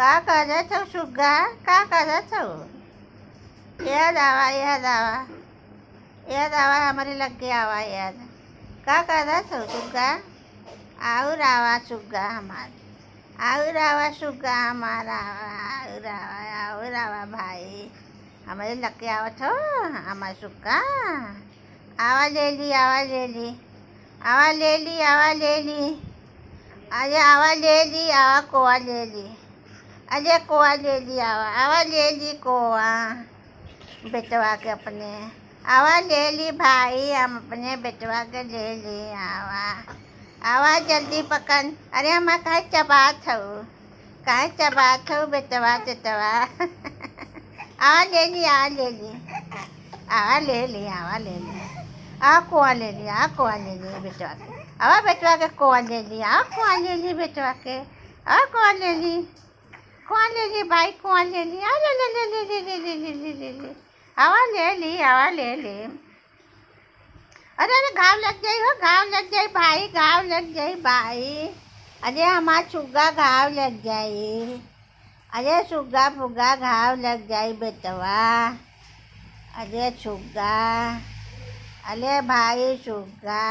का करे छो सुग्गा? का करे छो? याद आवा हमारे लग गया आवा याद। का करे छो सुग्गा? और आवा सुग्गा हमारे, और आवा सुग्गा हमारा, और आवा भाई हमारे लग के आवा छो हमारे सुग्गा। आवा ले ली, आवा ले ली, आवा ले ली, आवा ले ली, अरे आवा ले ली, आवा कोआ ले ली, अरे कोआ ले ली, आवा आवा ले ली कोआ बेटवा के अपने, आवा ले ली भाई हम अपने बेटवा के ले ली। आवा आवा जल्दी पकड़, अरे हम कहाँ चबात हो, कहाँ चबात हो बेटवा तेटवा। आवा ले ली, आवा ले ली, आवा ले ली, आवा ले ली, आ कोआ ले ली, आ कोआ ले ली बेटवा के, आवा बेटवा के कोआ ले ली, आ कोआ ले ली बेटवा के, आ कोआ ले ली, कोआ ले ली भाई, कोआ ले ली, आ ले ले ले ले ले ले ले ले ले ले ले, आवा ले ली, आवा ले ली। अरे अरे घाव लग जाई हो, घाव लग जाई भाई, घाव लग जाई भाई, अरे हमारा सुग्गा घाव लग जाई, अरे सुग्गा फुग्गा घाव लग जाई बेटवा, अरे सुग्गा, अरे भाई सुग्गा।